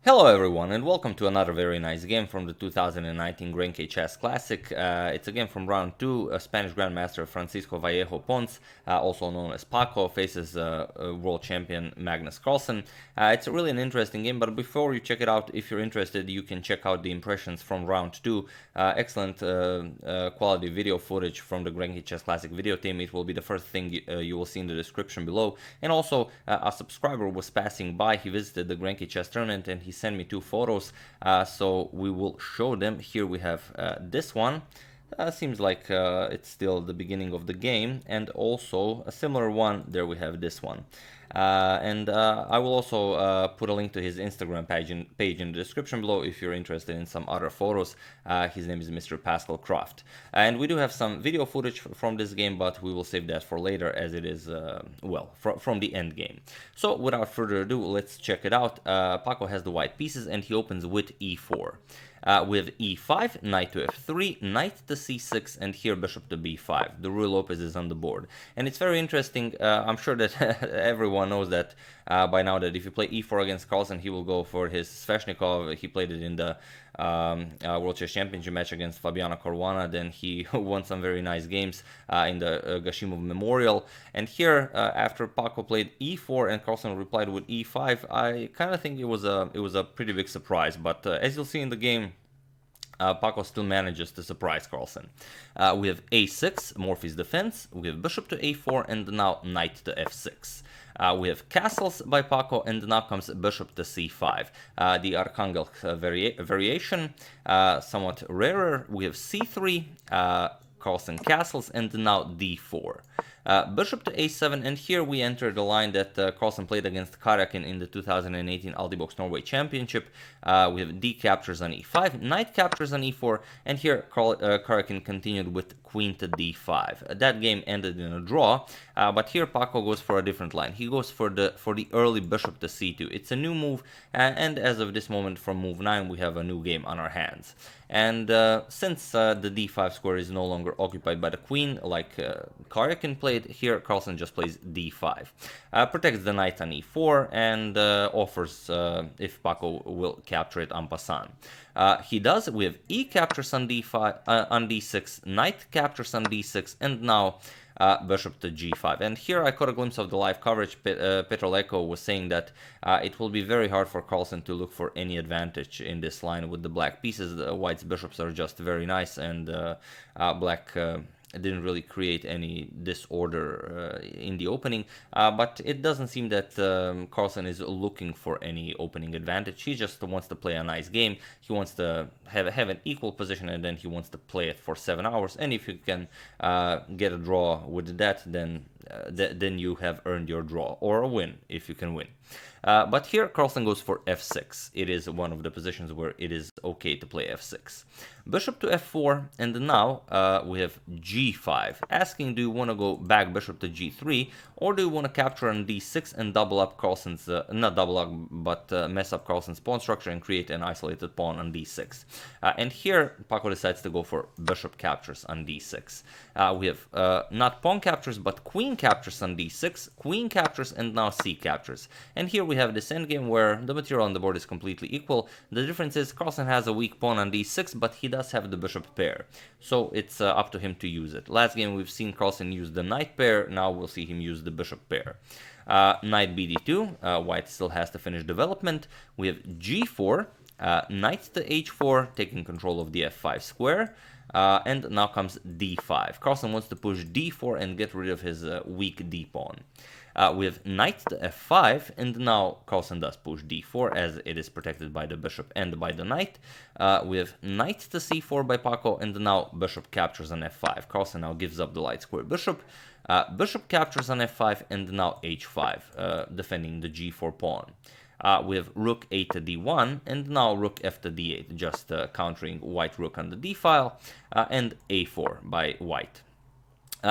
Hello everyone and welcome to another very nice game from the 2019 Grenke Chess Classic. It's a game from round 2. Spanish Grandmaster Francisco Vallejo Pons, also known as Paco, faces world champion Magnus Carlsen. It's really an interesting game, but before you check it out, if you're interested, you can check out the impressions from round 2. Excellent quality video footage from the Grenke Chess Classic video team. It will be the first thing you will see in the description below. And also, a subscriber was passing by. He visited the Grenke Chess tournament and he sent me 2 photos, so we will show them. Here we have this one. Seems like it's still the beginning of the game, and also a similar one. There we have this one. I will also put a link to his Instagram page in the description below if you're interested in some other photos. His name is Mr. Pascal Croft. And we do have some video footage from this game, but we will save that for later as it is, from the end game. So without further ado, let's check it out. Paco has the white pieces and he opens with e4. With e5, knight to f3, knight to c6, and here bishop to b5. The Ruy Lopez is on the board. And it's very interesting. I'm sure that everyone knows that by now, that if you play e4 against Carlsen, he will go for his Sveshnikov. He played it in the World Chess Championship match against Fabiano Caruana. Then he won some very nice games in the Gashimov Memorial. And here, after Paco played e4 and Carlsen replied with e5, I kind of think it was a pretty big surprise. But as you'll see in the game, Paco still manages to surprise Carlsen. We have a6, Morphy's defense. We have bishop to a4, and now knight to f6. We have castles by Paco, and now comes bishop to c5. The Arkhangelsk variation, somewhat rarer. We have c3, Carlsen castles, and now d4. Bishop to a7, and here we enter the line that Carlsen played against Karakin in the 2018 Altibox Norway Championship. We have d captures on e5, knight captures on e4, and here Karakin continued with queen to d5. That game ended in a draw, but here Paco goes for a different line. He goes for the early bishop to c2. It's a new move, and as of this moment, from move 9, we have a new game on our hands. And since the d5 square is no longer occupied by the queen, like Karakin played, here Carlsen just plays d5. Protects the knight on e4, and offers if Paco will capture it en passant. He does. We have e captures on d5, on d6, knight captures on d6, and now bishop to g5. And here I caught a glimpse of the live coverage. Petroleko was saying that it will be very hard for Carlsen to look for any advantage in this line with the black pieces. The white's bishops are just very nice, and black didn't really create any disorder in the opening, but it doesn't seem that Carlsen is looking for any opening advantage. He just wants to play a nice game. He wants to have an equal position, and then he wants to play it for 7 hours. And if you can get a draw with that, then you have earned your draw, or a win if you can win. But here Carlsen goes for f6. It is one of the positions where it is okay to play f6. Bishop to f4, and now we have g5, asking, do you want to go back bishop to g3, or do you want to capture on d6 and double up Carlsen's, not double up, but mess up Carlsen's pawn structure and create an isolated pawn on d6. And here Paco decides to go for bishop captures on d6. We have not pawn captures, but queen captures on d6, queen captures, and now c captures. And here we have this endgame where the material on the board is completely equal. The difference is Carlsen has a weak pawn on d6, but he does have the bishop pair, so it's up to him to use it. Last game we've seen Carlsen use the knight pair. Now we'll see him use the bishop pair. Knight bd2, white still has to finish development. We have g4, knight to h4, taking control of the f5 square. And now comes d5. Carlsen wants to push d4 and get rid of his weak d pawn. We have knight to f5, and now Carlsen does push d4 as it is protected by the bishop and by the knight. We have knight to c4 by Paco, and now bishop captures on f5. Carlsen now gives up the light square bishop. Bishop captures on f5, and now h5, defending the g4 pawn. We have rook a to d1, and now rook f to d8, just countering white rook on the d file, and a4 by white.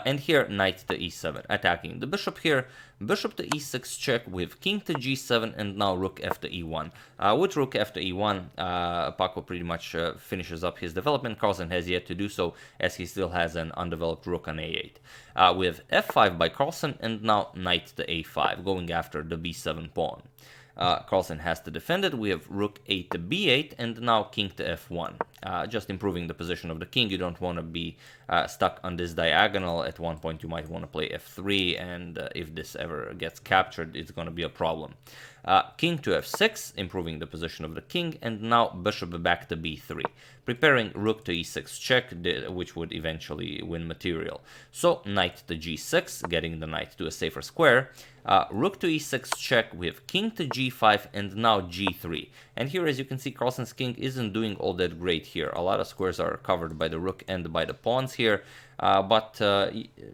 And here, knight to e7, attacking the bishop here. Bishop to e6 check with king to g7, and now rook f to e1. With rook f to e1, Paco pretty much finishes up his development. Carlsen has yet to do so, as he still has an undeveloped rook on a8. We have f5 by Carlsen, and now knight to a5, going after the b7 pawn. Carlsen has to defend it. We have rook a to b8 and now king to f1. Just improving the position of the king. You don't want to be stuck on this diagonal. At one point you might want to play f3, and if this ever gets captured, it's going to be a problem. King to f6, improving the position of the king, and now bishop back to b3, preparing rook to e6 check, which would eventually win material. So knight to g6, getting the knight to a safer square. Rook to e6 check, we have king to g5, and now g3. And here, as you can see, Carlsen's king isn't doing all that great here. A lot of squares are covered by the rook and by the pawns here, but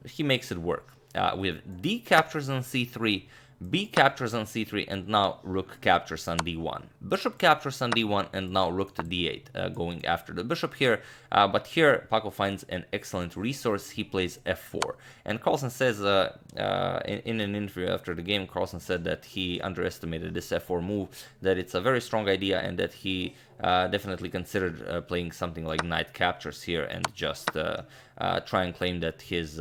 he makes it work. We have d captures on c3, b captures on c3, and now rook captures on d1. Bishop captures on d1, and now rook to d8, going after the bishop here. But here, Paco finds an excellent resource. He plays f4. And Carlsen says, in an interview after the game, Carlsen said that he underestimated this f4 move, that it's a very strong idea, and that he definitely considered playing something like knight captures here and just try and claim that his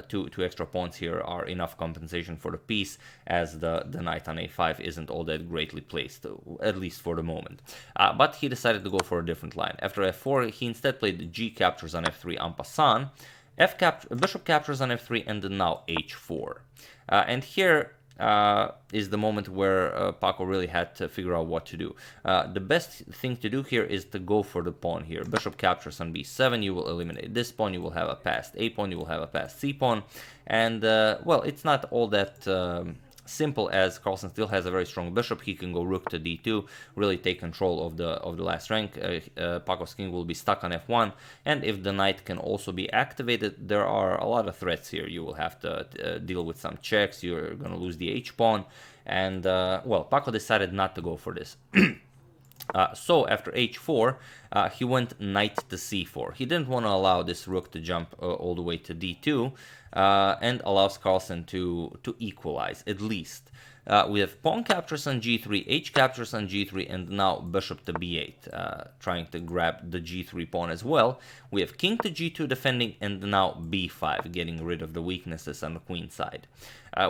two extra pawns here are enough compensation for the piece, as the knight on a5 isn't all that greatly placed, at least for the moment. But he decided to go for a different line. After f4, he instead played g captures on f3 en passant, bishop captures on f3, and now h4. And here is the moment where Paco really had to figure out what to do. The best thing to do here is to go for the pawn here. Bishop captures on b7, you will eliminate this pawn, you will have a passed a pawn, you will have a passed c pawn, and well, it's not all that simple, as Carlsen still has a very strong bishop. He can go rook to d2, really take control of the last rank. Paco's king will be stuck on f1, and if the knight can also be activated, there are a lot of threats here. You will have to deal with some checks, you're going to lose the h-pawn, and well, Paco decided not to go for this. So after h4, he went knight to c4. He didn't want to allow this rook to jump all the way to d2, and allows Carlsen to equalize, at least. We have pawn captures on g3, h captures on g3, and now bishop to b8, trying to grab the g3 pawn as well. We have king to g2 defending, and now b5, getting rid of the weaknesses on the queen side.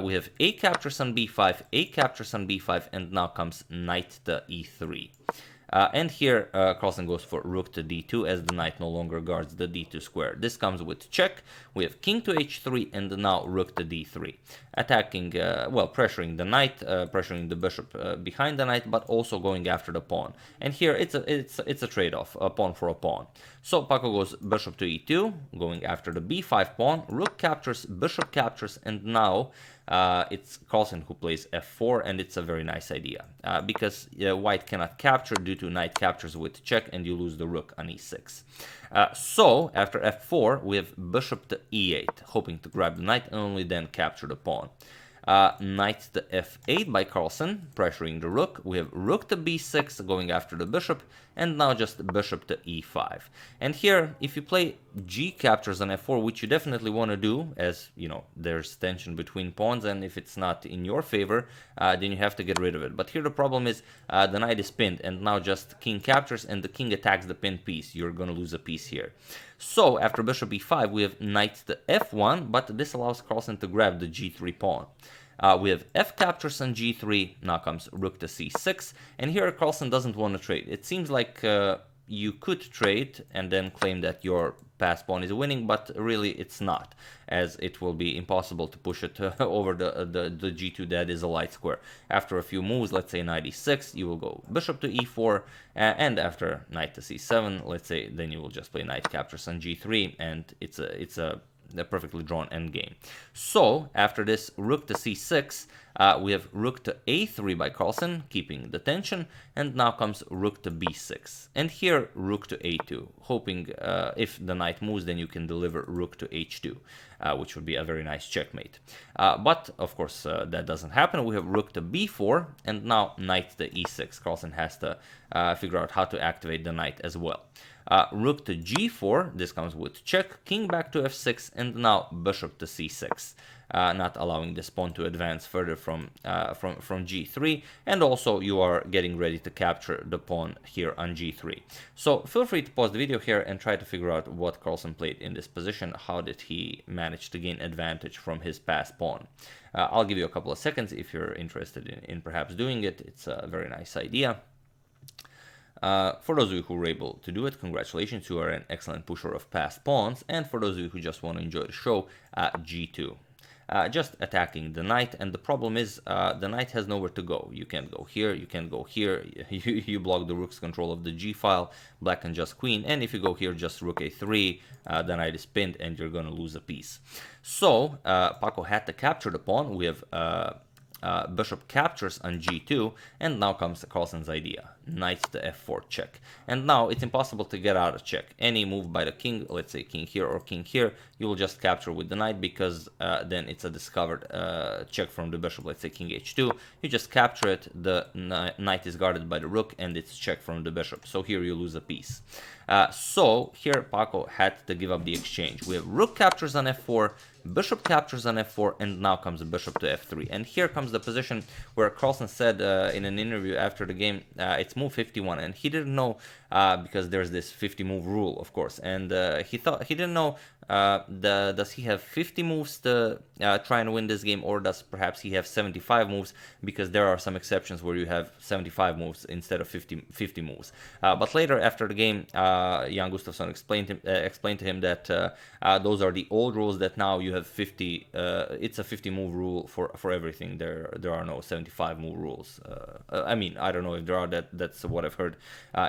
We have a captures on b5, a captures on b5, and now comes knight to e3. And here Carlsen goes for rook to d2, as the knight no longer guards the d2 square. This comes with check. We have king to h3, and now rook to d3, attacking, well, pressuring the knight, pressuring the bishop behind the knight, but also going after the pawn. And here it's a trade-off, a pawn for a pawn. So Paco goes bishop to e2, going after the b5 pawn. Rook captures, bishop captures, and now it's Carlsen who plays f4, and it's a very nice idea, because white cannot capture due to knight captures with check, and you lose the rook on e6. So after f4, we have bishop to e8, hoping to grab the knight and only then capture the pawn. Knight to f8 by Carlsen, pressuring the rook. We have rook to b6, going after the bishop, and now just bishop to e5. And here, if you play g captures on f4, which you definitely want to do, as you know, there's tension between pawns, and if it's not in your favor, then you have to get rid of it. But here the problem is the knight is pinned, and now just king captures, and the king attacks the pinned piece. You're going to lose a piece here. So after bishop e5, we have knight to f1, but this allows Carlsen to grab the g3 pawn. We have f captures on g3, now comes rook to c6, and here Carlsen doesn't want to trade. It seems like you could trade and then claim that your passed pawn is winning, but really it's not, as it will be impossible to push it over the g2 that is a light square. After a few moves, let's say knight e6, you will go bishop to e4, and after knight to c7, let's say, then you will just play knight captures on g3, and it's a perfectly drawn endgame. So after this rook to c6, we have rook to a3 by Carlsen, keeping the tension, and now comes rook to b6. And here rook to a2, hoping if the knight moves, then you can deliver rook to h2, which would be a very nice checkmate. But of course that doesn't happen. We have rook to b4, and now knight to e6. Carlsen has to figure out how to activate the knight as well. Rook to g4, this comes with check, king back to f6, and now bishop to c6. not allowing this pawn to advance further from g3, and also you are getting ready to capture the pawn here on g3. So feel free to pause the video here and try to figure out what Carlsen played in this position. How did he manage to gain advantage from his passed pawn? I'll give you a couple of seconds if you're interested in perhaps doing it. It's a very nice idea. For those of you who were able to do it, congratulations, you are an excellent pusher of passed pawns. And for those of you who just want to enjoy the show, g2. Just attacking the knight, and the problem is the knight has nowhere to go. You can't go here, you can't go here, you block the rook's control of the g file, black can just queen, and if you go here, just rook a3, the knight is pinned and you're gonna lose a piece. So Paco had to capture the pawn. We have bishop captures on g2, and now comes Carlsen's idea, knight to f4 check. And now it's impossible to get out of check. Any move by the king, let's say king here or king here, you will just capture with the knight, because then it's a discovered check from the bishop. Let's say king h2, you just capture it, the knight is guarded by the rook, and it's check from the bishop. So here you lose a piece. So here Paco had to give up the exchange. We have rook captures on f4, bishop captures on f4, and now comes the bishop to f3. And here comes the position where Carlsen said in an interview after the game, it's move 51, and he didn't know because there's this 50 move rule, of course, and he didn't know does he have 50 moves to try and win this game, or does perhaps he have 75 moves, because there are some exceptions where you have 75 moves instead of 50 moves. But later after the game, Jan Gustafsson explained to him that those are the old rules, that now you have 50, it's a 50 move rule for everything. There are no 75 move rules. I mean, I don't know if there are, that's what I've heard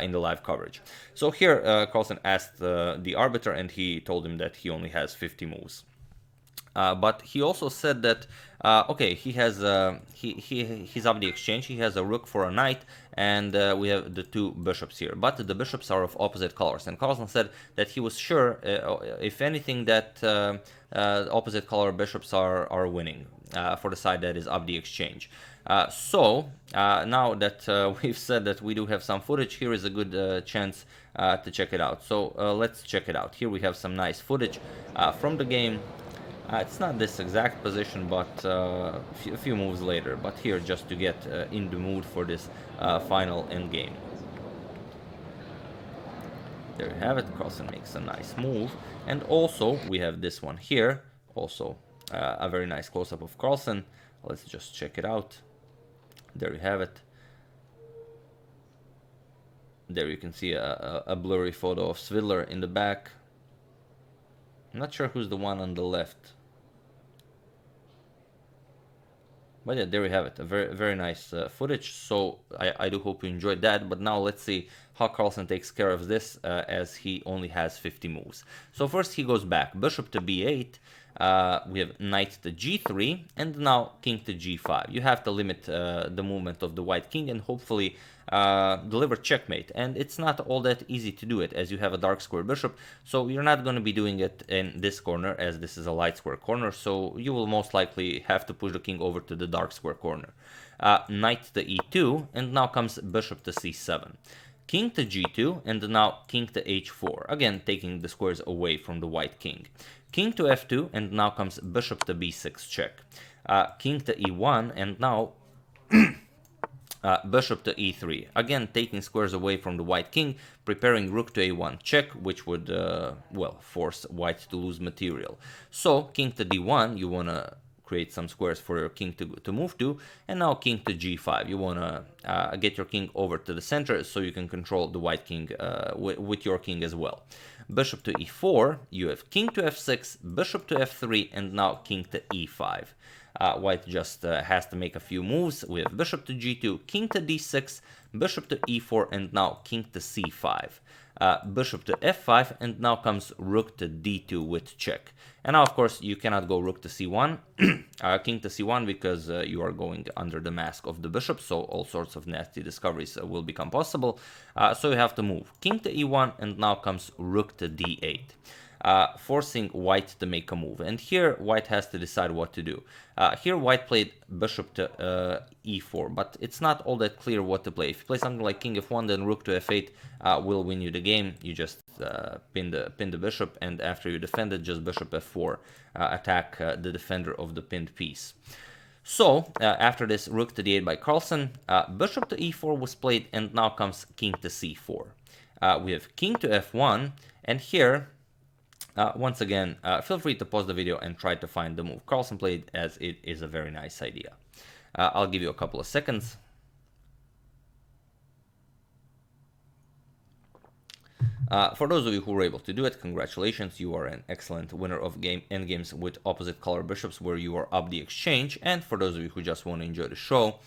in the live coverage. So here Carlsen asked the arbiter, and he told him that he only has 50 moves. But he also said that okay, he has he's up the exchange. He has a rook for a knight, and we have the two bishops here. But the bishops are of opposite colors, and Carlsen said that he was sure, if anything, that opposite color bishops are winning for the side that is up the exchange. So now that we've said that we do have some footage, here is a good chance to check it out. So let's check it out. Here we have some nice footage from the game. It's not this exact position, but a few moves later. But here, just to get in the mood for this final endgame. There you have it. Carlsen makes a nice move. And also, we have this one here. Also, a very nice close-up of Carlsen. Let's just check it out. There you have it. There you can see a blurry photo of Svidler in the back. I'm not sure who's the one on the left. But yeah, there we have it. A very nice footage. So I do hope you enjoyed that. But now let's see how Carlsen takes care of this, as he only has 50 moves. So first he goes back. Bishop to b8. We have knight to g3. And now king to g5. You have to limit the movement of the white king and hopefully deliver checkmate. And it's not all that easy to do it, as you have a dark square bishop. So you're not going to be doing it in this corner, as this is a light square corner. So you will most likely have to push the king over to the dark square corner. Knight to e2, and now comes bishop to c7. King to g2, and now king to h4. Again, taking the squares away from the white king. King to f2, and now comes bishop to b6 check. King to e1, and now bishop to e3. Again, taking squares away from the white king, preparing rook to a1 check, which would, well, force white to lose material. So, king to d1, you want to create some squares for your king to move to, and now king to g5. You want to get your king over to the center so you can control the white king with your king as well. Bishop to e4, you have king to f6, bishop to f3, and now king to e5. White just has to make a few moves. We have bishop to g2, king to d6, bishop to e4, and now king to c5. Bishop to f5, and now comes rook to d2 with check. And now, of course, you cannot go rook to c1, king to c1, because you are going under the mask of the bishop, so all sorts of nasty discoveries will become possible. So you have to move king to e1, and now comes rook to d8. forcing white to make a move. And here white has to decide what to do. Here white played bishop to e4, but it's not all that clear what to play. If you play something like king f1, then rook to f8 will win you the game. You just pin the bishop, and after you defend it, just bishop f4, attack the defender of the pinned piece. So, after this rook to d8 by Carlsen, bishop to e4 was played, and now comes king to c4. We have king to f1, and here, once again, feel free to pause the video and try to find the move Carlsen played, as it is a very nice idea. I'll give you a couple of seconds. For those of you who were able to do it, congratulations, you are an excellent winner of endgames with opposite color bishops where you are up the exchange. And for those of you who just want to enjoy the show,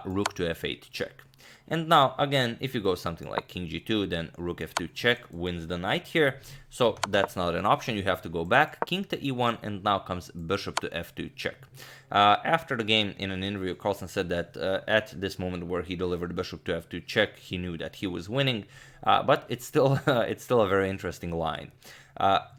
rook to f8 check. And now, again, if you go something like king g2, then rook f2 check wins the knight here. So that's not an option. You have to go back, king to e1, and now comes bishop to f2 check. After the game, in an interview, Carlsen said that at this moment where he delivered bishop to f2 check, he knew that he was winning. But it's still a very interesting line.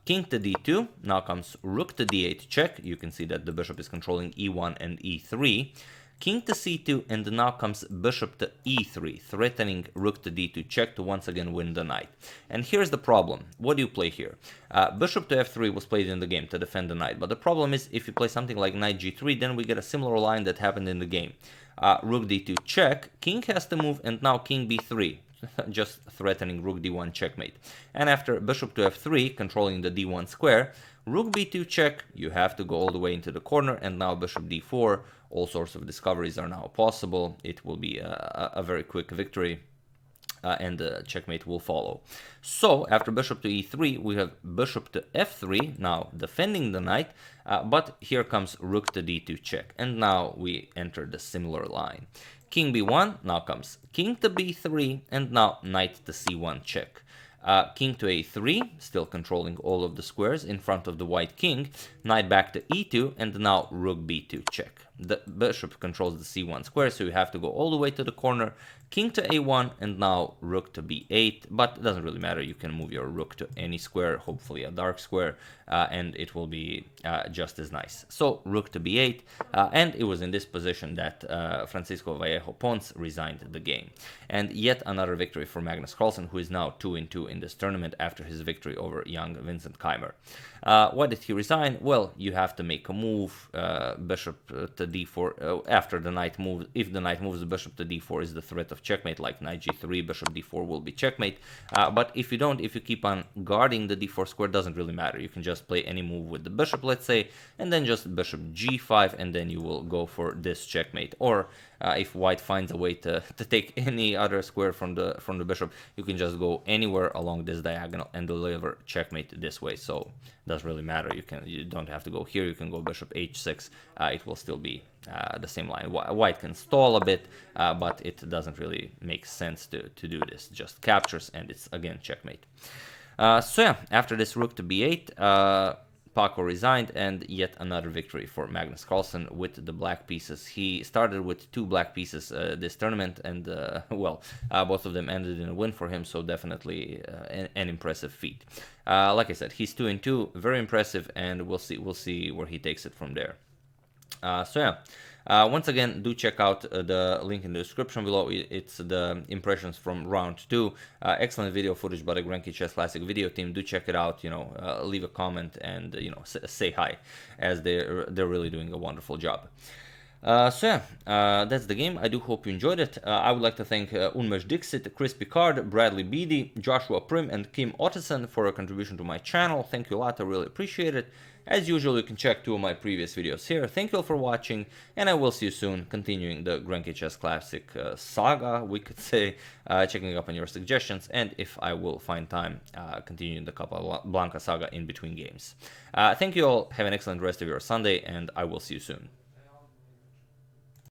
King to d2, now comes rook to d8 check. You can see that the bishop is controlling e1 and e3. King to c2, and now comes bishop to e3, threatening rook to d2 check to once again win the knight. And here's the problem. What do you play here? Bishop to f3 was played in the game to defend the knight, but the problem is if you play something like knight g3, then we get a similar line that happened in the game. Rook d2 check, king has to move, and now king b3. Just threatening rook d1 checkmate. And after bishop to f3, controlling the d1 square, rook b2 check, you have to go all the way into the corner, and now bishop d4, all sorts of discoveries are now possible. It will be a very quick victory, and the checkmate will follow. So after bishop to e3, we have bishop to f3, now defending the knight, but here comes rook to d2 check, and now we enter the similar line. King b1, now comes king to b3, and now knight to c1 check. King to a3, still controlling all of the squares in front of the white king, knight back to e2, and now rook b2 check. The bishop controls the c1 square, so you have to go all the way to the corner. King to a1, and now rook to b8, but it doesn't really matter, you can move your rook to any square, hopefully a dark square, and it will be just as nice. So rook to b8, and it was in this position that Francisco Vallejo Pons resigned the game. And yet another victory for Magnus Carlsen, who is now 2-2 in this tournament after his victory over young Vincent Keimer. Why did he resign? Well, you have to make a move, bishop to d4, after the knight moves. If the knight moves, the bishop to d4 is the threat of checkmate, like knight g3, bishop d4 will be checkmate. But if you don't, if you keep on guarding the d4 square, doesn't really matter. You can just play any move with the bishop, let's say, and then just bishop g5, and then you will go for this checkmate. Or if white finds a way to take any other square from the bishop, you can just go anywhere along this diagonal and deliver checkmate this way. So it doesn't really matter. You don't have to go here. You can go bishop h6. It will still be the same line. White can stall a bit, but it doesn't really make sense to do this. Just captures, and it's again checkmate. So yeah, after this rook to b8, Paco resigned, and yet another victory for Magnus Carlsen with the black pieces. He started with 2 black pieces this tournament, and well, both of them ended in a win for him, so definitely an impressive feat. Like I said, he's 2-2, very impressive, and we'll see where he takes it from there. So yeah. Once again, do check out the link in the description below. It's the impressions from round 2. Excellent video footage by the Grenke Chess Classic video team. Do check it out. Leave a comment and say hi, as they're really doing a wonderful job. So yeah, that's the game. I do hope you enjoyed it. I would like to thank Unmesh Dixit, Chris Picard, Bradley Beatty, Joshua Prim, and Kim Ottesen for a contribution to my channel. Thank you a lot. I really appreciate it. As usual, you can check 2 of my previous videos here. Thank you all for watching, and I will see you soon, continuing the Grenke Chess Classic saga, we could say, checking up on your suggestions, and if I will find time, continuing the Capablanca saga in between games. Thank you all, have an excellent rest of your Sunday, and I will see you soon.